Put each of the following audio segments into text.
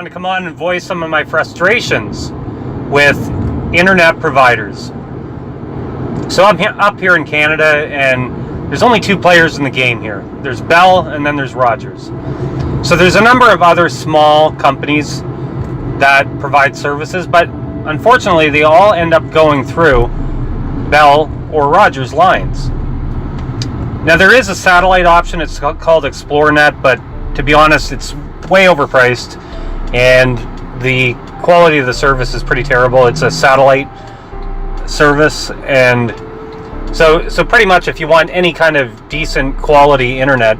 wanted to come on and voice some of my frustrations with internet providers. So I'm up here in Canada, and there's only two players in the game here. There's Bell and then there's Rogers. So there's a number of other small companies that provide services, but unfortunately they all end up going through Bell or Rogers lines. Now there is a satellite option, it's called ExploreNet, but to be honest it's way overpriced and the quality of the service is pretty terrible. It's a satellite service, and so pretty much if you want any kind of decent quality internet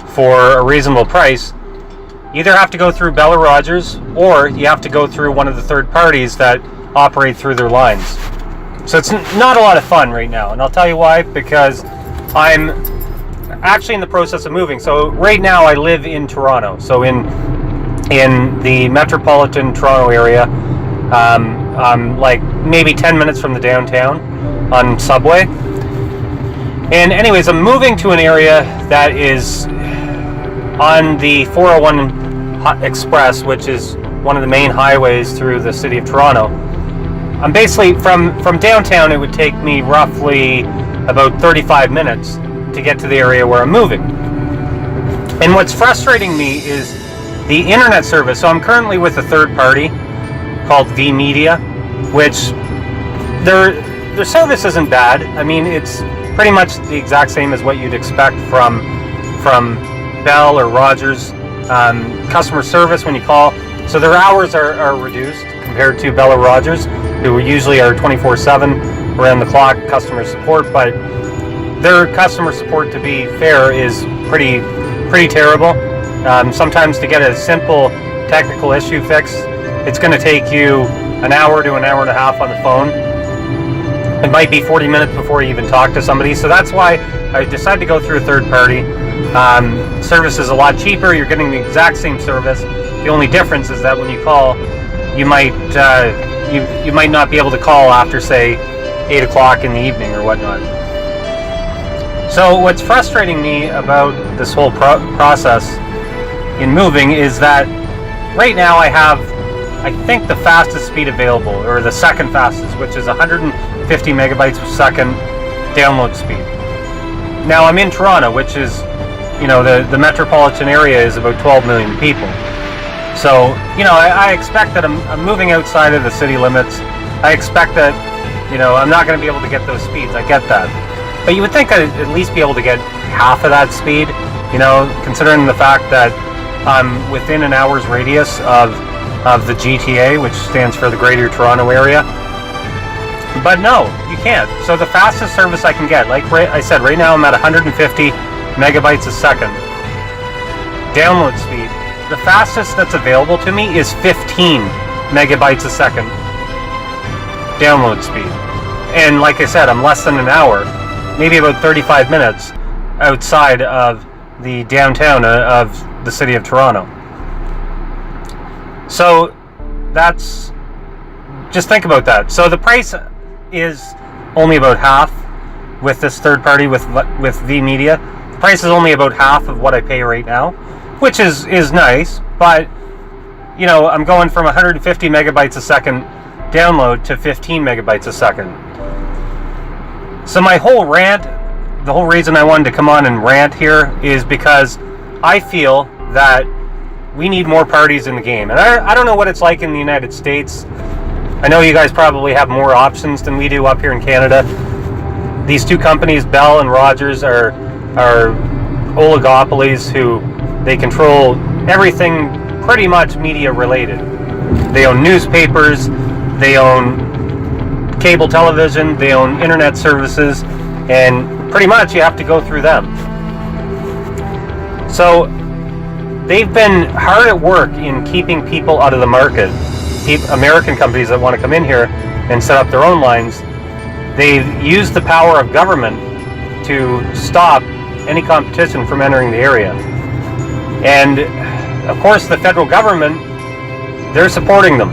for a reasonable price, you either have to go through Bell or Rogers, or you have to go through one of the third parties that operate through their lines. So it's not a lot of fun right now, and I'll tell you why, because I'm actually in the process of moving. So right now I live in Toronto, so in the metropolitan Toronto area. I'm like maybe 10 minutes from the downtown on subway. And anyways, I'm moving to an area that is on the 401 Express, which is one of the main highways through the city of Toronto. I'm basically from downtown, it would take me roughly about 35 minutes to get to the area where I'm moving. And what's frustrating me is the internet service. So I'm currently with a third party called vMedia, which their service isn't bad. I mean, it's pretty much the exact same as what you'd expect from Bell or Rogers. Customer service when you call, so their hours are reduced compared to Bell or Rogers, who usually are 24/7 around the clock customer support, but their customer support, to be fair, is pretty terrible. Sometimes to get a simple technical issue fixed, it's going to take you an hour to an hour and a half on the phone. It might be 40 minutes before you even talk to somebody. So that's why I decided to go through a third party. Service is a lot cheaper. You're getting the exact same service. The only difference is that when you call, you might you might not be able to call after, say, 8 o'clock in the evening or whatnot. So what's frustrating me about this whole process in moving is that right now I have, I think, the fastest speed available, or the second fastest, which is 150 megabytes per second download speed. Now I'm in Toronto, which is, you know, the metropolitan area is about 12 million people. So, you know, I expect that I'm moving outside of the city limits. I expect that, you know, I'm not going to be able to get those speeds. I get that. But you would think I'd at least be able to get half of that speed, you know, considering the fact that I'm within an hour's radius of the GTA, which stands for the Greater Toronto Area. But no, you can't. So the fastest service I can get, like I said, right now I'm at 150 megabytes a second download speed. The fastest that's available to me is 15 megabytes a second download speed. And like I said, I'm less than an hour, maybe about 35 minutes outside of the downtown of the city of Toronto. So that's, just think about that. So the price is only about half with this third party, with vMedia. The price is only about half of what I pay right now, which is nice, but you know, I'm going from 150 megabytes a second download to 15 megabytes a second. So my whole rant, the whole reason I wanted to come on and rant here is because I feel that we need more parties in the game. And I don't know what it's like in the United States. I know you guys probably have more options than we do up here in Canada. These two companies, Bell and Rogers, are oligopolies who they control everything pretty much media related. They own newspapers, they own cable television, they own internet services, and pretty much you have to go through them. So they've been hard at work in keeping people out of the market. American companies that want to come in here and set up their own lines, they've used the power of government to stop any competition from entering the area. And of course the federal government, they're supporting them.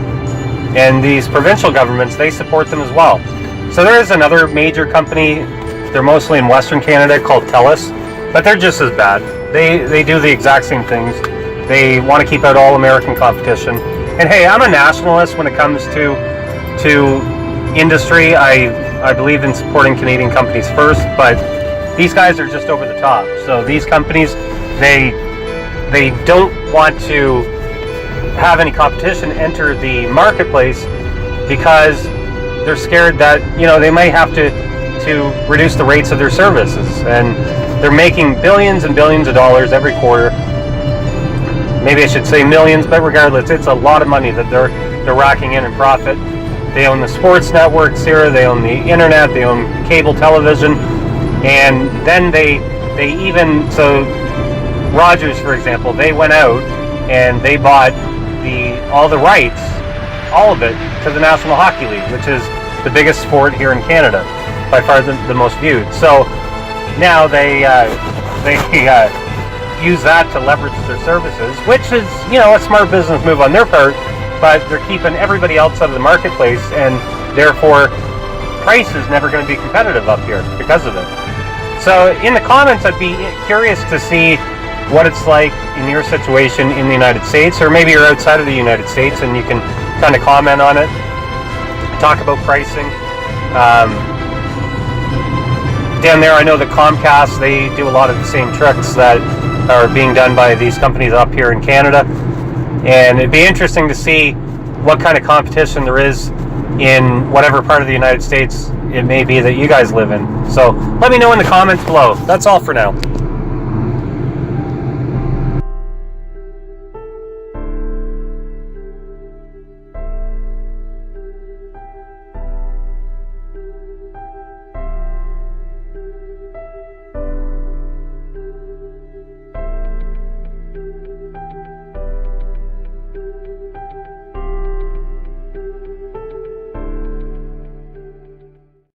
And these provincial governments, they support them as well. So there is another major company, they're mostly in Western Canada, called TELUS, but they're just as bad. They do the exact same things. They want to keep out all American competition. And hey, I'm a nationalist when it comes to industry. I believe in supporting Canadian companies first, but these guys are just over the top. So these companies, they don't want to have any competition enter the marketplace because they're scared that, you know, they might have to reduce the rates of their services, and they're making billions and billions of dollars every quarter. Maybe I should say millions, but regardless, it's a lot of money that they're racking in profit. They own the sports networks here, they own the internet, they own cable television, and then they even, so Rogers, for example, they went out and they bought all the rights, all of it, to the National Hockey League, which is the biggest sport here in Canada, by far the most viewed. So now they use that to leverage their services, which is, you know, a smart business move on their part, but they're keeping everybody else out of the marketplace, and therefore price is never going to be competitive up here because of it. So in the comments, I'd be curious to see what it's like in your situation in the United States, or maybe you're outside of the United States and you can kind of comment on it, talk about pricing. Down there, I know the Comcast, they do a lot of the same tricks that are being done by these companies up here in Canada, and it'd be interesting to see what kind of competition there is in whatever part of the United States it may be that you guys live in. So let me know in the comments below. That's all for now.